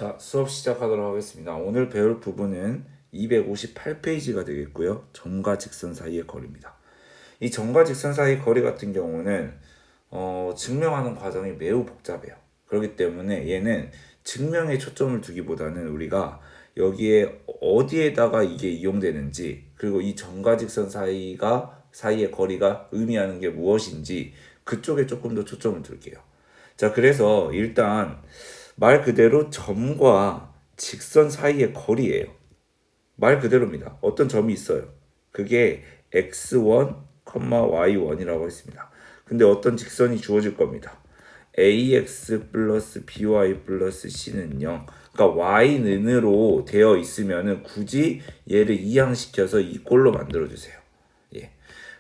자, 수업 시작하도록 하겠습니다. 오늘 배울 부분은 258페이지가 되겠고요. 점과 직선 사이의 거리입니다. 이 점과 직선 사이의 거리 같은 경우는 증명하는 과정이 매우 복잡해요. 그렇기 때문에 얘는 증명에 초점을 두기보다는 우리가 여기에 어디에다가 이게 이용되는지, 그리고 이 점과 직선 사이의 거리가 의미하는 게 무엇인지 그쪽에 조금 더 초점을 둘게요. 자, 그래서 일단 말 그대로 점과 직선 사이의 거리예요. 말 그대로입니다. 어떤 점이 있어요. 그게 x1, y1이라고 했습니다. 근데 어떤 직선이 주어질 겁니다. ax 플러스 by 플러스 c는 0. 그러니까 y는으로 되어 있으면은 굳이 얘를 이항시켜서 이 꼴로 만들어주세요. 예.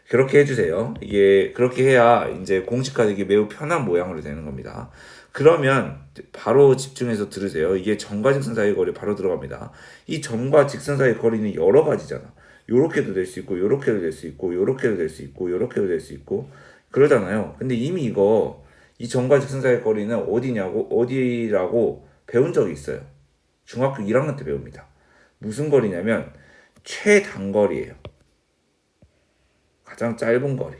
그렇게 해주세요. 이게 그렇게 해야 이제 공식화되기 매우 편한 모양으로 되는 겁니다. 그러면 바로 집중해서 들으세요. 이게 점과 직선 사이의 거리 바로 들어갑니다. 이 점과 직선 사이의 거리는 여러 가지잖아. 요렇게도 될 수 있고, 요렇게도 될 수 있고, 요렇게도 될 수 있고, 요렇게도 될 수 있고 그러잖아요. 근데 이미 이 점과 직선 사이의 거리는 어디라고 배운 적이 있어요. 중학교 1학년 때 배웁니다. 무슨 거리냐면 최단거리예요. 가장 짧은 거리.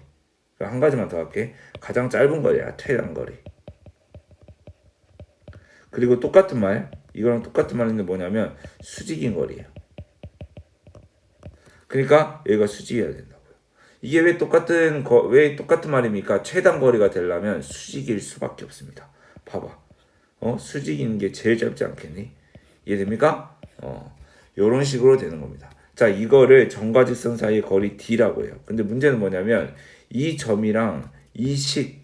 한 가지만 더 할게. 가장 짧은 거리야. 최단거리. 그리고 똑같은 말, 이거랑 똑같은 말인데 뭐냐면 수직인 거리예요. 그러니까 여기가 수직이어야 된다고요. 이게 왜 똑같은 말입니까? 최단거리가 되려면 수직일 수밖에 없습니다. 봐봐. 수직인 게 제일 짧지 않겠니? 이해됩니까? 요런 식으로 되는 겁니다. 자, 이거를 점과 직선 사이의 거리 D라고 해요. 근데 문제는 뭐냐면 이 점이랑 이 식에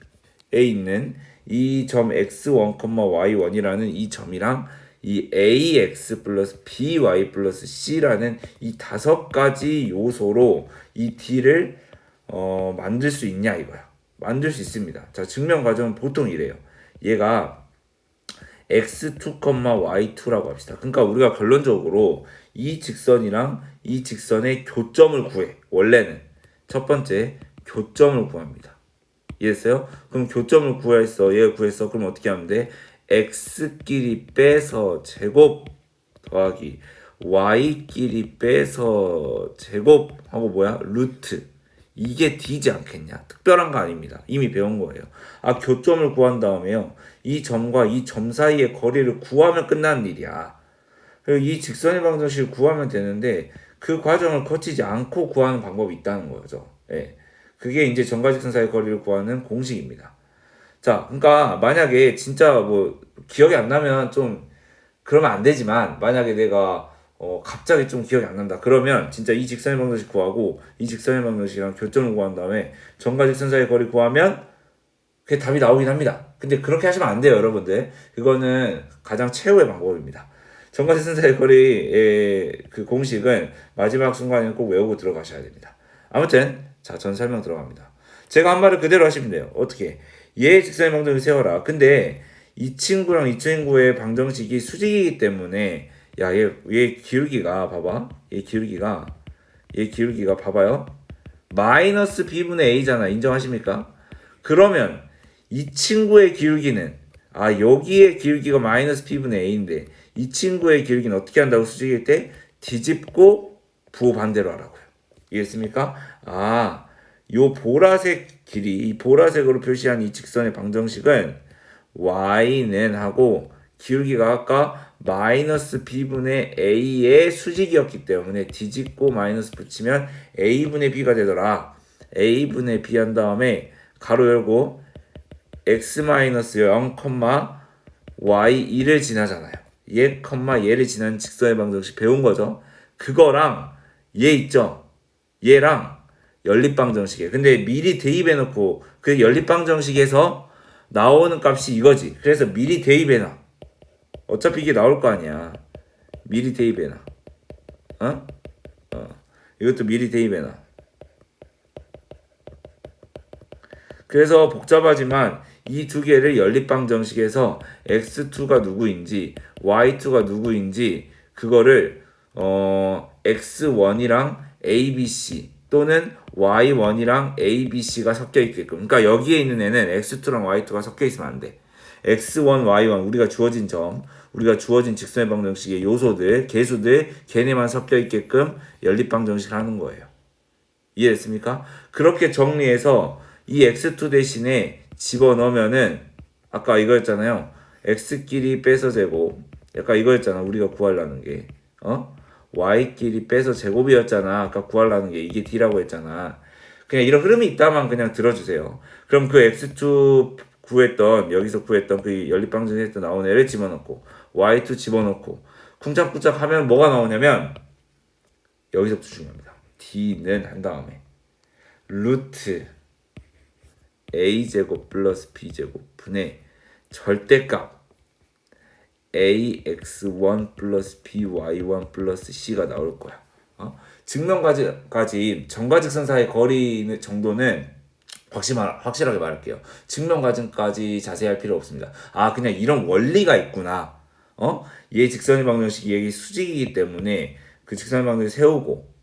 있는 이 점 x1, y1이라는 이 점이랑 이 ax 플러스 by 플러스 c라는 이 5가지 요소로 이 D를 만들 수 있냐 이거야. 만들 수 있습니다. 자, 증명 과정은 보통 이래요. 얘가 x2, y2라고 합시다. 그러니까 우리가 결론적으로 이 직선이랑 이 직선의 교점을 구해. 원래는 첫 번째 교점을 구합니다. 이해했어요? 그럼 교점을 구했어. 얘 구했어. 그럼 어떻게 하면 돼? x끼리 빼서 제곱 더하기 y끼리 빼서 제곱 하고 뭐야? 루트. 이게 D지 않겠냐? 특별한 거 아닙니다. 이미 배운 거예요. 교점을 구한 다음에요. 이 점과 이 점 사이의 거리를 구하면 끝나는 일이야. 그리고 이 직선의 방정식을 구하면 되는데 그 과정을 거치지 않고 구하는 방법이 있다는 거죠. 예. 그게 이제 점과 직선 사이의 거리를 구하는 공식입니다. 자, 그러니까 만약에 진짜 기억이 안 나면 좀 그러면 안 되지만 만약에 내가 갑자기 좀 기억이 안 난다. 그러면 진짜 이 직선의 방정식 구하고 이 직선의 방정식이랑 교점을 구한 다음에 점과 직선 사이의 거리 구하면 그게 답이 나오긴 합니다. 근데 그렇게 하시면 안 돼요, 여러분들. 그거는 가장 최후의 방법입니다. 점과 직선 사이의 거리의 그 공식은 마지막 순간에 꼭 외우고 들어가셔야 됩니다. 아무튼 자, 전 설명 들어갑니다. 제가 한 말을 그대로 하시면 돼요. 어떻게? 얘 직선의 방정식을 세워라. 근데 이 친구랑 이 친구의 방정식이 수직이기 때문에 얘 기울기가 봐봐. 얘 기울기가 봐봐요. 마이너스 b분의 a잖아. 인정하십니까? 그러면 이 친구의 기울기는 여기의 기울기가 마이너스 b분의 a인데 이 친구의 기울기는 어떻게 한다고? 수직일 때 뒤집고 부호 반대로 하라고요. 이해했습니까? 요 보라색 길이, 이 보라색으로 표시한 이 직선의 방정식은 y는 하고 기울기가 아까 마이너스 b분의 a의 수직이었기 때문에 뒤집고 마이너스 붙이면 a분의 b가 되더라. a분의 b 한 다음에 가로 열고 x 마이너스 0, y 2를 지나잖아요. 얘를 지나는 직선의 방정식 배운 거죠. 그거랑 얘 있죠. 얘랑 연립방정식이에요. 근데 미리 대입해놓고 그 연립방정식에서 나오는 값이 이거지. 그래서 미리 대입해놔. 어차피 이게 나올 거 아니야. 미리 대입해놔. 이것도 미리 대입해놔. 그래서 복잡하지만 이 두 개를 연립방정식에서 x2가 누구인지 y2가 누구인지 그거를 x1이랑 abc 또는 y1이랑 abc가 섞여 있게끔. 그러니까 여기에 있는 애는 x2랑 y2가 섞여 있으면 안 돼. x1, y1 우리가 주어진 점, 우리가 주어진 직선의 방정식의 요소들, 개수들, 걔네만 섞여 있게끔 연립 방정식을 하는 거예요. 이해됐습니까? 그렇게 정리해서 이 x2 대신에 집어넣으면은 아까 이거였잖아요. x끼리 빼서 제곱. 약간 이거였잖아. 우리가 구하려는 게. y끼리 빼서 제곱이었잖아. 아까 구하려는 게 이게 d라고 했잖아. 그냥 이런 흐름이 있다만 그냥 들어주세요. 그럼 그 x2 구했던 여기서 구했던 그 연립방정식에서 나온 애를 집어넣고 y2 집어넣고 쿵짝쿵짝 하면 뭐가 나오냐면 여기서부터 중요합니다. d는 한 다음에 루트 a제곱 플러스 b제곱 분의 절대값 ax1 플러스 by1 플러스 c가 나올 거야. 증명까지 정과직선 사이 거리 정도는 확실하게 말할게요. 증명과정까지 자세히 할 필요 없습니다. 그냥 이런 원리가 있구나. 얘 직선의 방정식이 얘기 수직이기 때문에 그 직선의 방정식을 세우고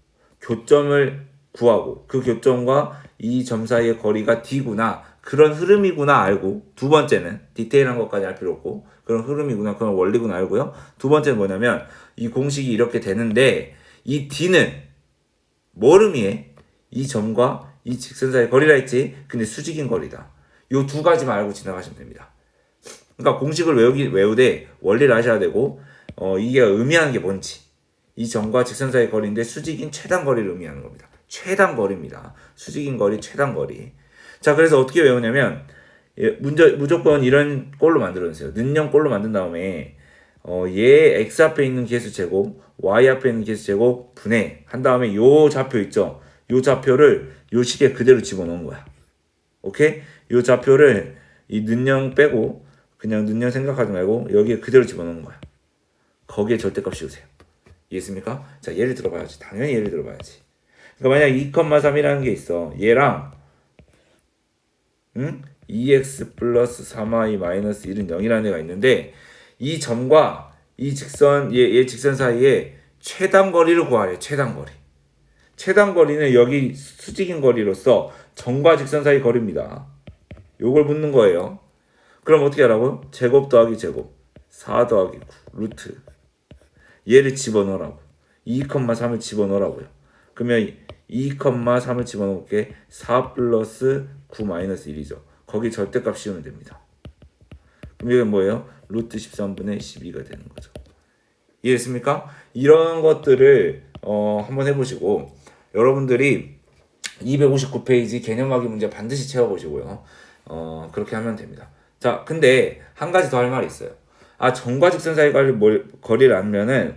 교점을 구하고 그 교점과 이 점 사이의 거리가 d구나. 그런 흐름이구나 알고 두 번째는 디테일한 것까지 할 필요 없고 그런 흐름이구나 그런 원리구나 알고요. 두 번째는 뭐냐면 이 공식이 이렇게 되는데 이 d는 뭘 의미해? 이 점과 이 직선 사이의 거리라 했지. 근데 수직인 거리다. 요 두 가지만 알고 지나가시면 됩니다. 그러니까 공식을 외우되 원리를 아셔야 되고 이게 의미하는 게 뭔지 이 점과 직선 사이의 거리인데 수직인 최단 거리를 의미하는 겁니다. 최단 거리입니다. 수직인 거리 최단 거리. 자 그래서 어떻게 외우냐면 무조건 이런 꼴로 만들어주세요. 는영 꼴로 만든 다음에 얘 x 앞에 있는 개수 제곱 y 앞에 있는 개수 제곱 분해 한 다음에 요 좌표 있죠. 요 좌표를 요 식에 그대로 집어넣은 거야. 오케이? 요 좌표를 이 는영 빼고 그냥 는영 생각하지 말고 여기에 그대로 집어넣는 거야. 거기에 절대값 씌우세요. 이해했습니까? 자 예를 들어봐야지. 당연히 예를 들어봐야지. 그러니까 만약 2,3이라는 게 있어. 얘랑 2x 플러스 3y 마이너스 1은 0이라는 애가 있는데 이 점과 이 직선 얘 직선 사이에 최단 거리를 구하래. 최단 거리. 최단 거리는 여기 수직인 거리로서 점과 직선 사이 거리입니다. 요걸 묻는 거예요. 그럼 어떻게 하라고요? 제곱 더하기 제곱 4 더하기 9 루트 얘를 집어넣으라고 2,3을 집어넣으라고요. 그러면 2,3을 집어넣을게 4 플러스 9 마이너스 1이죠. 거기 절대값 씌우면 됩니다. 그럼 이게 뭐예요? 루트 13분의 12가 되는 거죠. 이해했습니까? 이런 것들을 한번 해보시고 여러분들이 259페이지 개념하기 문제 반드시 채워보시고요. 그렇게 하면 됩니다. 자, 근데 한 가지 더 할 말이 있어요. 점과 직선 사이 거리를 알면은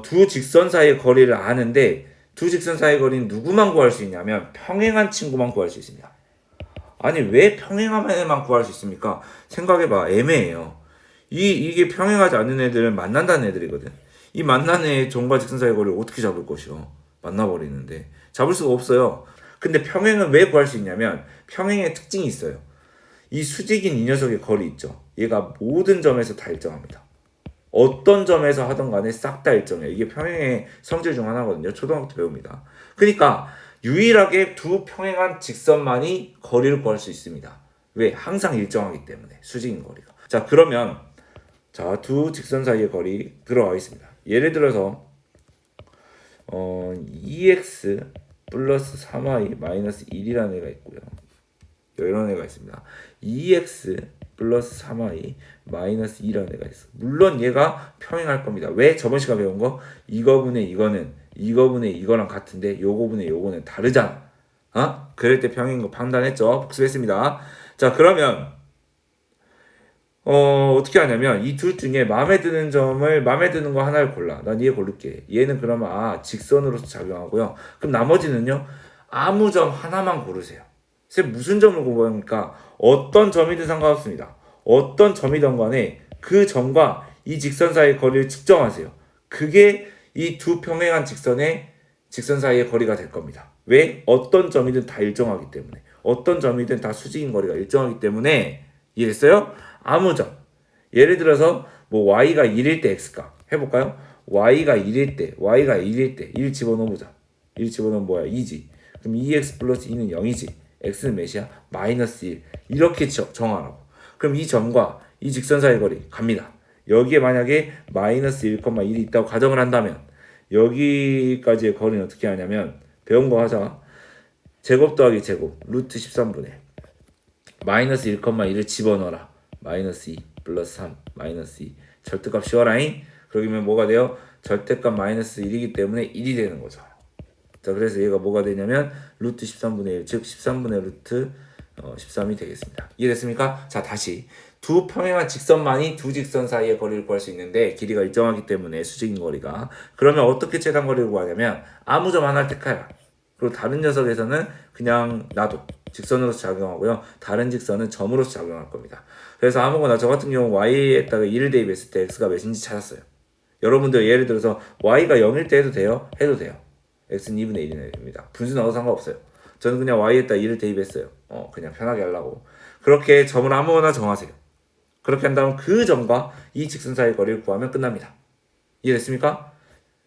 두 직선 사이의 거리를 아는데 두 직선 사이의 거리는 누구만 구할 수 있냐면 평행한 친구만 구할 수 있습니다. 아니 왜 평행한 애만 구할 수 있습니까? 생각해봐. 애매해요. 이게 평행하지 않는 애들은 만난다는 애들이거든. 이 만나는 애 점과 직선 사이의 거리를 어떻게 잡을 것이요? 만나버리는데 잡을 수가 없어요. 근데 평행은 왜 구할 수 있냐면 평행의 특징이 있어요. 이 수직인 이 녀석의 거리 있죠. 얘가 모든 점에서 다 일정합니다. 어떤 점에서 하던 간에 싹 다 일정해요. 이게 평행의 성질 중 하나거든요. 초등학교 때 배웁니다. 그러니까 유일하게 두 평행한 직선만이 거리를 구할 수 있습니다. 왜? 항상 일정하기 때문에 수직인 거리가. 자 그러면 두 직선 사이의 거리 들어가겠습니다. 예를 들어서 2x 플러스 3y 마이너스 1이라는 애가 있고요. 이런 애가 있습니다. 2x 플러스 3y 마이너스 2라는 애가 있어. 물론 얘가 평행할 겁니다. 왜? 저번 시간에 배운 거 이거분의 이거는 이거분의 이거랑 같은데 요거분의 요거는 다르잖아. 그럴 때 평행인 거 판단했죠. 복습했습니다. 자 그러면 어떻게 하냐면 이 둘 중에 마음에 드는 거 하나를 골라. 난 얘 고를게. 얘는 그러면 직선으로서 작용하고요. 그럼 나머지는요 아무 점 하나만 고르세요. 쌤 무슨 점을 고르니까 어떤 점이든 상관없습니다. 어떤 점이든 간에 그 점과 이 직선 사이의 거리를 측정하세요. 그게 이 두 평행한 직선 사이의 거리가 될 겁니다. 왜? 어떤 점이든 다 일정하기 때문에. 어떤 점이든 다 수직인 거리가 일정하기 때문에. 이해했어요? 아무 점. 예를 들어서 y가 1일 때 x값 해볼까요? y가 1일 때 1 집어넣어보자. 1 집어넣으면 뭐야? 2지. 그럼 2x 플러스 2는 0이지. x는 몇이야? 마이너스 1. 이렇게 정하라고. 그럼 이 점과 이 직선 사이의 거리 갑니다. 여기에 만약에 마이너스 1,1이 있다고 가정을 한다면 여기까지의 거리는 어떻게 하냐면 배운 거 하자. 제곱 더하기 제곱 루트 13분의 마이너스 1,1을 집어넣어라. 마이너스 2 플러스 3 마이너스 2 절대값 씌워라잉. 그러면 뭐가 돼요? 절대값 마이너스 1이기 때문에 1이 되는 거죠. 자, 그래서 얘가 뭐가 되냐면 루트 13분의 1, 즉 13분의 루트 13이 되겠습니다. 이해됐습니까? 자, 다시 두 평행한 직선만이 두 직선 사이의 거리를 구할 수 있는데 길이가 일정하기 때문에 수직인 거리가. 그러면 어떻게 최단 거리를 구하냐면 아무 점 하나를 택하라. 그리고 다른 녀석에서는 그냥 놔둬. 직선으로서 작용하고요. 다른 직선은 점으로서 작용할 겁니다. 그래서 아무거나 저 같은 경우 y에다가 2를 대입했을 때 x가 몇인지 찾았어요. 여러분들 예를 들어서 y가 0일 때 해도 돼요? 해도 돼요. x는 2분의 1이 됩니다. 분수 나와도 상관없어요. 저는 그냥 y에다 2를 대입했어요. 그냥 편하게 하려고. 그렇게 점을 아무거나 정하세요. 그렇게 한다면 그 점과 이 직선 사이의 거리를 구하면 끝납니다. 이해됐습니까?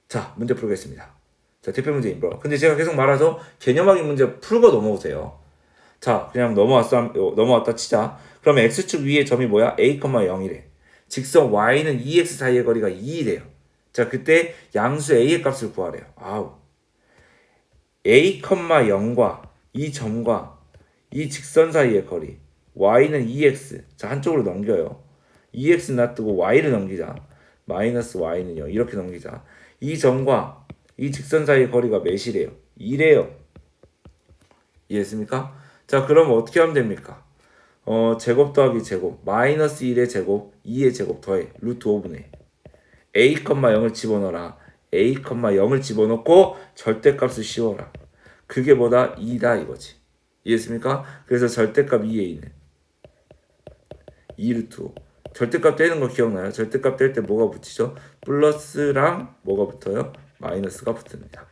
자, 문제 풀겠습니다. 자, 대표 문제 인버. 근데 제가 계속 말하죠. 개념학인 문제 풀고 넘어오세요. 자, 그냥 넘어왔다 치자. 그러면 x축 위에 점이 뭐야? a, 0이래. 직선 y는 2x 사이의 거리가 2이래요. 자, 그때 양수 a의 값을 구하래요. 아우. a, 0과 이 점과 이 직선 사이의 거리 y는 2x. 자, 한쪽으로 넘겨요. 2x 놔두고 y를 넘기자. 마이너스 y는 0 이렇게 넘기자. 이 점과 이 직선 사이의 거리가 몇이래요? 2래요. 이해했습니까? 자, 그럼 어떻게 하면 됩니까? 제곱 더하기 제곱 마이너스 1의 제곱 2의 제곱 더해 루트 5분의 a, 0을 집어넣어라. a, 0을 집어넣고 절대값을 씌워라. 그게 뭐다? 2다 이거지. 이해했습니까? 그래서 절대값 2a는 2 루트 5. 절대값 떼는 거 기억나요? 절대값 뗄 때 뭐가 붙이죠? 플러스랑 뭐가 붙어요? 마이너스가 붙습니다.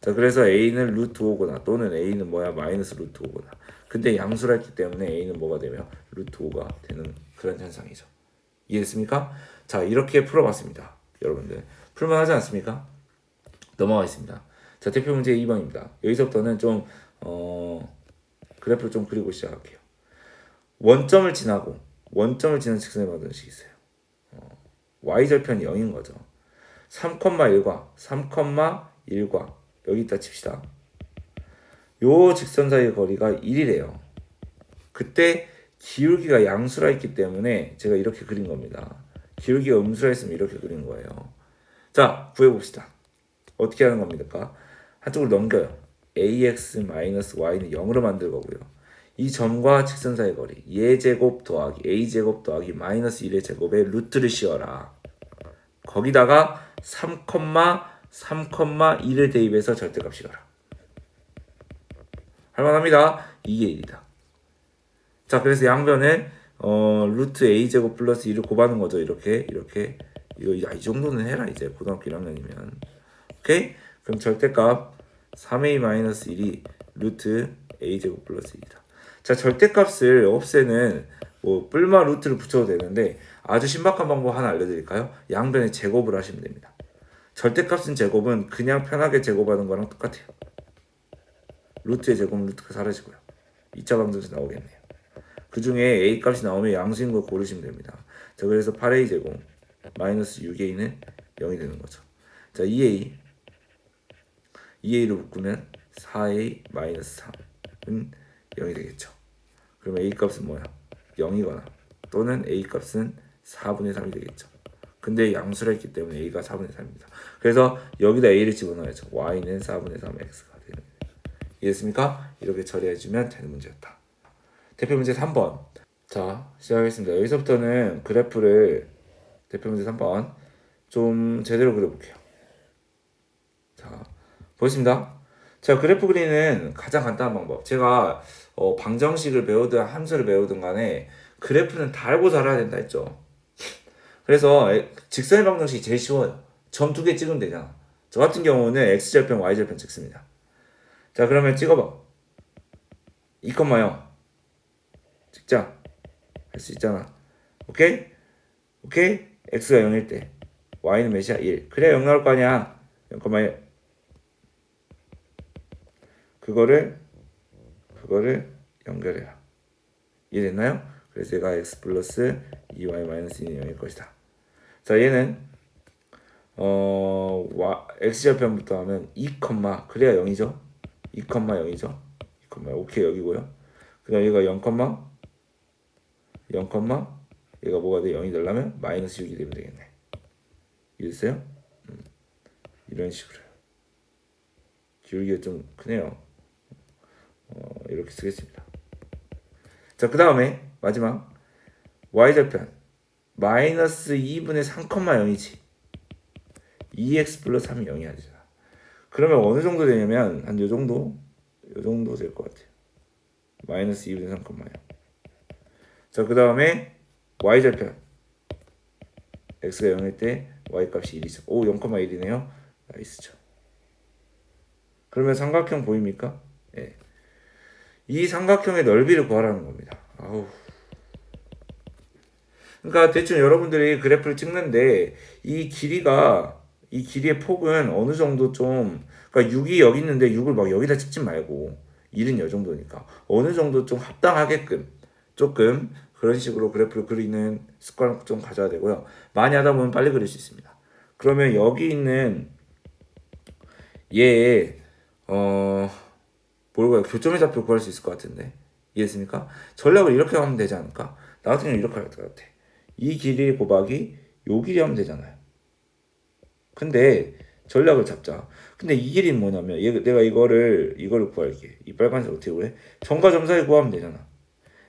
자, 그래서 a는 루트 5거나 또는 a는 뭐야? 마이너스 루트 5거나. 근데 양수라 했기 때문에 a는 뭐가 되면 루트 5가 되는 그런 현상이죠. 이해했습니까? 자, 이렇게 풀어봤습니다. 여러분들 풀만하지 않습니까? 넘어가겠습니다. 자, 대표 문제 2번입니다. 여기서부터는 좀 그래프를 좀 그리고 시작할게요. 원점을 지난 직선의 방정식이 있어요. y절편이 0인 거죠. 3,1과 3,1과 여기다 칩시다. 요 직선 사이의 거리가 1이래요. 그때 기울기가 양수라 했기 때문에 제가 이렇게 그린 겁니다. 기울기가 음수라 했으면 이렇게 그린 거예요. 자, 구해봅시다. 어떻게 하는 겁니까? 한쪽으로 넘겨요. ax-y는 0으로 만들 거고요. 이 점과 직선 사이의 거리 예제곱 더하기 a제곱 더하기 마이너스 1의 제곱에 루트를 씌워라. 거기다가 3,1을 대입해서 절대값 씌워라. 할만합니다. 이게 1이다. 자, 그래서 양변에 루트 a제곱 플러스 2를 곱하는 거죠. 이렇게 이거 이 정도는 해라 이제 고등학교 1학년이면. 오케이? 그럼 절대값 3a-1이 루트 a제곱 플러스 2이다. 자, 절대값을 없애는 뭐 뿔마 루트를 붙여도 되는데 아주 신박한 방법 하나 알려드릴까요? 양변에 제곱을 하시면 됩니다. 절대값은 제곱은 그냥 편하게 제곱하는 거랑 똑같아요. 루트의 제곱은 루트가 사라지고요. 2차 방정식 나오겠네요. 그 중에 a 값이 나오면 양수인 걸 고르시면 됩니다. 자, 그래서 8a 제곱 마이너스 6a는 0이 되는 거죠. 자, 2a를 묶으면 4a 마이너스 3은 0이 되겠죠. 그러면 a 값은 뭐야? 0이거나 또는 a 값은 4분의 3이 되겠죠. 근데 양수라 했기 때문에 a가 4분의 3입니다. 그래서 여기다 a를 집어넣어야죠. y는 4분의 3 x가 되는 거예요. 이해했습니까? 이렇게 처리해주면 되는 문제였다. 대표 문제 3번. 자, 시작하겠습니다. 여기서부터는 그래프를 대표 문제 3번 좀 제대로 그려볼게요. 자, 보겠습니다. 자, 그래프 그리는 가장 간단한 방법. 제가 방정식을 배우든 함수를 배우든 간에 그래프는 다 알고 알아야 된다 했죠. 그래서 직선의 방정식이 제일 쉬워요. 점 2개 찍으면 되잖아. 저 같은 경우는 x절편, y절편 찍습니다. 자, 그러면 찍어봐. 2,0 찍자. 할 수 있잖아. 오케이? 오케이? x가 0일 때 y는 몇이야? 1. 그래야 0 나올 거 아니야. 0,1. 그거를 연결해라. 이해됐나요? 그래서 얘가 x 플러스 2y 마이너스 2는 0일 것이다. 자, 얘는 x절편부터 하면 2, 그래야 0이죠. 2, 0이죠. 2, 오케이 여기고요. 그다음 얘가 0, 0, 얘가 뭐가 돼? 0이 되려면 마이너스 6이 되면 되겠네. 이해됐어요? 이런 식으로. 기울기가 좀 크네요. 이렇게 쓰겠습니다. 자, 그 다음에 마지막 y절편 마이너스 2분의 3,0이지 2x 플러스 3이 0이 아니잖아. 그러면 어느 정도 되냐면 한 요 정도 될 것 같아요. 마이너스 2분의 3,0. 자, 그 다음에 y절편 x가 0일 때 y 값이 1이죠. 오, 0,1이네요. 나이스죠. 그러면 삼각형 보입니까? 예. 이 삼각형의 넓이를 구하라는 겁니다. 아우. 그러니까 대충 여러분들이 그래프를 찍는데 이 길이의 폭은 어느 정도 좀, 그러니까 6이 여기 있는데 6을 막 여기다 찍지 말고 1은 이 정도니까 어느 정도 좀 합당하게끔 조금 그런 식으로 그래프를 그리는 습관을 좀 가져야 되고요. 많이 하다 보면 빨리 그릴 수 있습니다. 그러면 여기 있는 얘의 뭘까요? 교점의 좌표 구할 수 있을 것 같은데 이해했습니까? 전략을 이렇게 하면 되지 않을까? 나 같은 경우 이렇게 할 것 같아. 이 길이 곱하기 요 길이 하면 되잖아요. 근데 전략을 잡자. 근데 이 길이 뭐냐면 내가 이거를 구할게. 이 빨간색 어떻게 구해? 점과 점 사이 구하면 되잖아.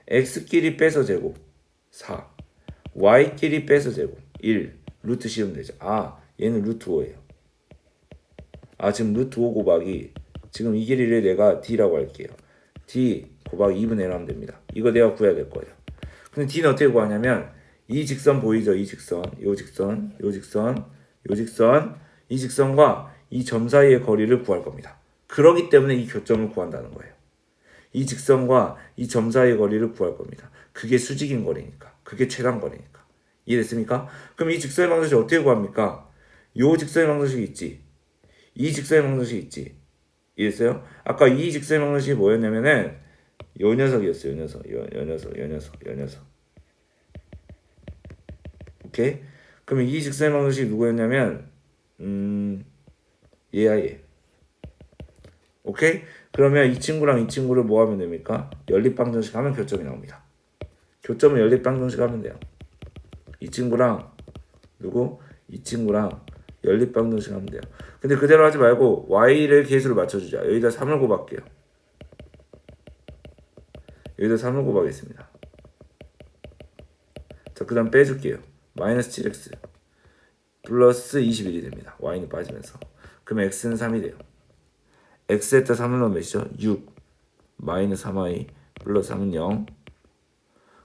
x끼리 빼서 제곱 4 y끼리 빼서 제곱 1 루트 씌우면 되죠. 아, 얘는 루트 5예요. 아, 지금 루트 5 곱하기 지금 이 길이를 내가 d라고 할게요. d 곱하기 2분의 1 하면 됩니다. 이거 내가 구해야 될 거예요. 근데 d는 어떻게 구하냐면 이 직선 보이죠? 이 직선, 요 직선, 요 직선, 요 직선, 이 직선과 이 점 사이의 거리를 구할 겁니다. 그러기 때문에 이 교점을 구한다는 거예요. 이 직선과 이 점 사이의 거리를 구할 겁니다. 그게 수직인 거리니까. 그게 최단 거리니까. 이해됐습니까? 그럼 이 직선의 방정식 어떻게 구합니까? 요 직선의 방정식이 있지. 이 직선의 방정식이 있지. 이해됐어요? 아까 이 직선의 방정식이 뭐였냐면은 요 녀석이었어요. 요 녀석. 오케이? 그러면 이 직선의 방정식이 누구였냐면 얘야 얘. 오케이? 그러면 이 친구랑 이 친구를 뭐 하면 됩니까? 연립방정식 하면 교점이 나옵니다. 교점을 연립방정식 하면 돼요. 이 친구랑 누구? 이 친구랑 연립방정식 하면 돼요. 근데 그대로 하지 말고 y를 계수를 맞춰주자. 여기다 3을 곱할게요. 여기다 3을 곱하겠습니다. 자, 그 다음 빼줄게요. 마이너스 7x 플러스 21이 됩니다. y는 빠지면서. 그러면 x는 3이 돼요. x에다 3을 넣으면 몇이죠? 6 마이너스 3y 플러스 3은 0.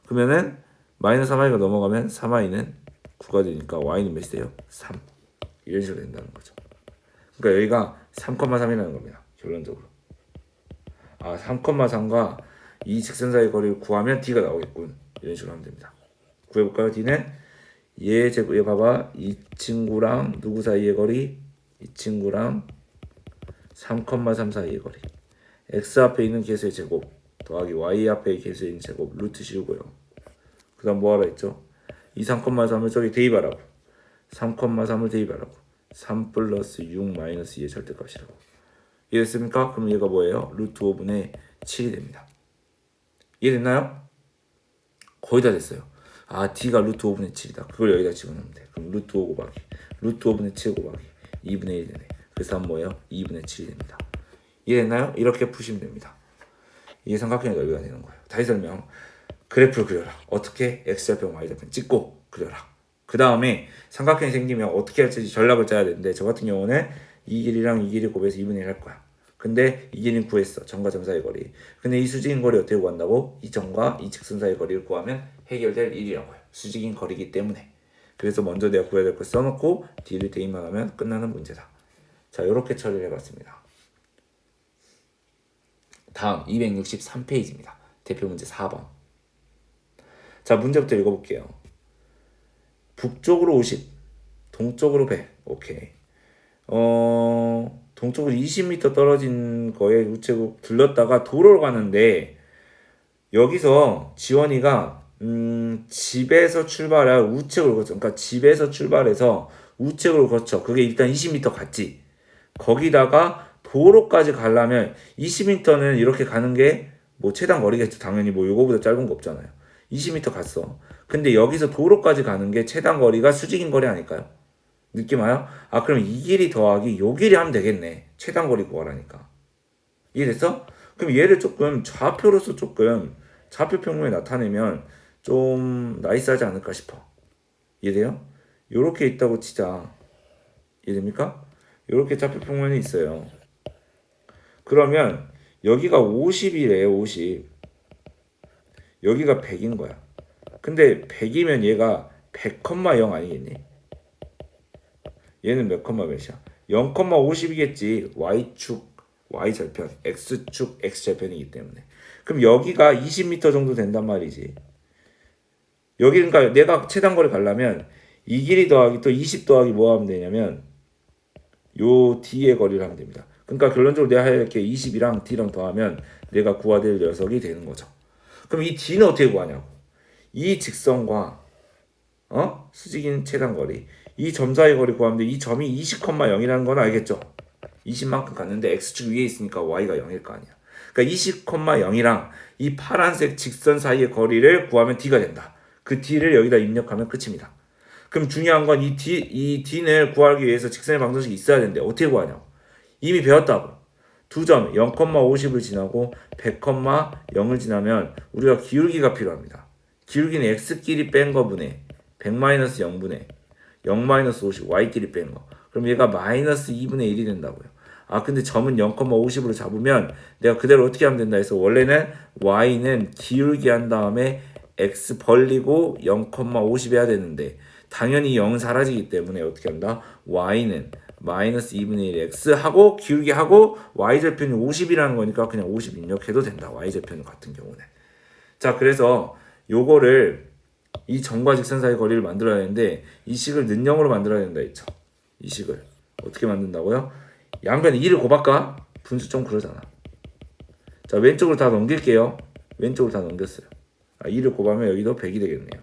그러면은 마이너스 3y가 넘어가면 3y는 9가 되니까 y는 몇이 돼요? 3. 이런 식으로 된다는 거죠. 그러니까 여기가 3,3이라는 겁니다. 결론적으로. 아, 3,3과 이 직선 사이 거리를 구하면 d가 나오겠군. 이런 식으로 하면 됩니다. 구해볼까요? d는 얘 봐봐. 이 친구랑 누구 사이의 거리? 이 친구랑 3,3 사이의 거리. x 앞에 있는 개수의 제곱 더하기 y 앞에 개수에 있는 제곱 루트 씌우고요. 그 다음 뭐 하라 했죠? 이 3,3을 저기 대입하라고. 3,3을 대입하라고. 3 플러스 6 마이너스 2의 절대값이라고. 이해됐습니까? 그럼 얘가 뭐예요? 루트 5분의 7이 됩니다. 이해됐나요? 거의 다 됐어요. 아, d가 루트 5분의 7이다. 그걸 여기다 집어넣으면 돼. 그럼 루트 5 곱하기 루트 5분의 7 곱하기 2분의 1 되네. 그래서 한 뭐예요? 2분의 7이 됩니다. 이해됐나요? 이렇게 푸시면 됩니다. 이게 삼각형의 넓이가 되는 거예요. 다시 설명. 그래프를 그려라. 어떻게? x절편, y절편 찍고 그려라. 그 다음에 삼각형이 생기면 어떻게 할지 전략을 짜야 되는데 저 같은 경우는 이 길이랑 이 길이 곱해서 2분의 1 할 거야. 근데 이 길이는 구했어. 점과 점 사이의 거리. 근데 이 수직인 거리 어떻게 구한다고? 이 점과 이 직선 사이의 거리를 구하면 해결될 일이라고요. 수직인 거리이기 때문에. 그래서 먼저 내가 구해야 될 걸 써놓고 d를 대입만 하면 끝나는 문제다. 자, 이렇게 처리를 해봤습니다. 다음 263페이지입니다. 대표 문제 4번. 자, 문제부터 읽어볼게요. 북쪽으로 50, 동쪽으로 100. 오케이. 동쪽으로 20m 떨어진 거에 우체국 들렀다가 도로로 가는데 여기서 지원이가 집에서 출발할 우측으로 거쳐. 그러니까 집에서 출발해서 우측으로 거쳐. 그게 일단 20m 갔지. 거기다가 도로까지 가려면 20m는 이렇게 가는 게 뭐 최단 거리겠죠. 당연히 뭐 요거보다 짧은 거 없잖아요. 20m 갔어. 근데 여기서 도로까지 가는 게 최단 거리가 수직인 거리 아닐까요? 느낌 와요? 아, 그럼 이 길이 더하기 요 길이 하면 되겠네. 최단 거리 구하라니까. 이해됐어? 그럼 얘를 조금 좌표로서 조금 좌표 평면에 나타내면 좀 나이스하지 않을까 싶어. 이해돼요? 요렇게 있다고 치자. 이해됩니까? 요렇게 좌표 평면이 있어요. 그러면 여기가 50이래, 50. 여기가 100인 거야. 근데 100이면 얘가 100,0 아니겠니? 얘는 몇 컴마 몇이야? 0,50이겠지. y축 y절편, x축 x절편이기 때문에. 그럼 여기가 20m 정도 된단 말이지. 여기 그러니까 내가 최단거리 가려면 이 길이 더하기 또 20 더하기 뭐 하면 되냐면 요 D의 거리를 하면 됩니다. 그러니까 결론적으로 내가 할 게 20이랑 D랑 더하면 내가 구해야 될 녀석이 되는 거죠. 그럼 이 D는 어떻게 구하냐고. 이 직선과 수직인 최단거리 이 점 사이 거리 구하면 돼. 이 점이 20,0이라는 건 알겠죠? 20만큼 갔는데 x축 위에 있으니까 y가 0일 거 아니야. 그러니까 20,0이랑 이 파란색 직선 사이의 거리를 구하면 d가 된다. 그 d를 여기다 입력하면 끝입니다. 그럼 중요한 건 이 d를 구하기 위해서 직선의 방정식이 있어야 되는데 어떻게 구하냐고. 이미 배웠다고. 두 점 0,50을 지나고 100,0을 지나면 우리가 기울기가 필요합니다. 기울기는 x끼리 뺀 거분의 100-0분의 0-50 y끼리 뺀 거. 그럼 얘가 마이너스 2분의 1이 된다고요. 아 근데 점은 0,50으로 잡으면 내가 그대로 어떻게 하면 된다 해서 원래는 y는 기울기 한 다음에 x 벌리고 0,50 해야 되는데 당연히 0은 사라지기 때문에 어떻게 한다? y는 마이너스 2분의 1 x 하고 기울기 하고 y절편이 50이라는 거니까 그냥 50 입력해도 된다. y절편 같은 경우는. 자 그래서 요거를 이 점과 직선 사이 거리를 만들어야 되는데 이 식을 는형으로 만들어야 된다 했죠. 이 식을 어떻게 만든다고요? 양변에 2를 곱할까? 분수 좀 그러잖아. 자 왼쪽으로 다 넘길게요. 왼쪽으로 다 넘겼어요. 2를 곱하면 여기도 100이 되겠네요.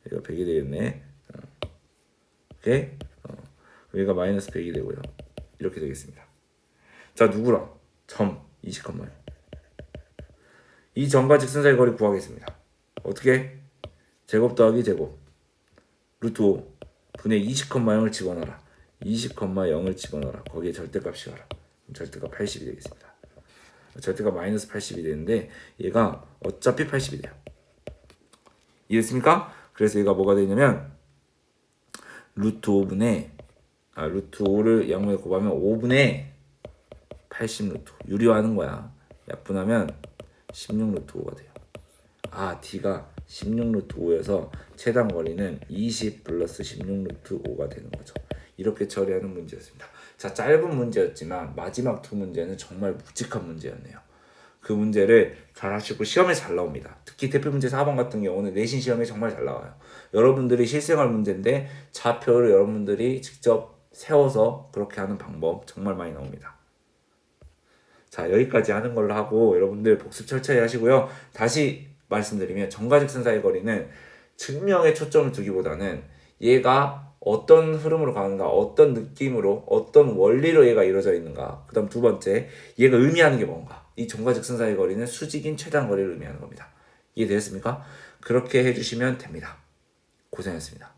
여기가 100이 되겠네. 오케이? 여기가 마이너스 100이 되고요. 이렇게 되겠습니다. 자 누구랑? 점 20,0. 이 점과 직선 사이 거리 구하겠습니다. 어떻게? 제곱 더하기 제곱 루트 5 분의 20,0을 집어넣어라. 20,0을 집어넣어라. 거기에 절대값이 가라. 절대값 80이 되겠습니다. 절대가 마이너스 80이 되는데 얘가 어차피 80이 돼요. 이해됐습니까? 그래서 얘가 뭐가 되냐면 루트 5를 양면에 곱하면 5분의 80 루트 5 유리화하는 거야. 약분하면 16 루트 5가 돼요. D가 16 루트 5여서 최단 거리는 20 플러스 16 루트 5가 되는 거죠. 이렇게 처리하는 문제였습니다. 자, 짧은 문제였지만 마지막 두 문제는 정말 묵직한 문제였네요. 그 문제를 잘 하시고 시험에 잘 나옵니다. 특히 대표 문제 4번 같은 경우는 내신 시험에 정말 잘 나와요. 여러분들이 실생활 문제인데 좌표를 여러분들이 직접 세워서 그렇게 하는 방법 정말 많이 나옵니다. 자, 여기까지 하는 걸로 하고 여러분들 복습 철저히 하시고요. 다시 말씀드리면 점과 직선 사이 거리는 증명에 초점을 두기보다는 얘가 어떤 흐름으로 가는가, 어떤 느낌으로, 어떤 원리로 얘가 이루어져 있는가. 그 다음 두 번째, 얘가 의미하는 게 뭔가. 이 점과 직선 사이 거리는 수직인 최단 거리를 의미하는 겁니다. 이해되셨습니까? 그렇게 해주시면 됩니다. 고생했습니다.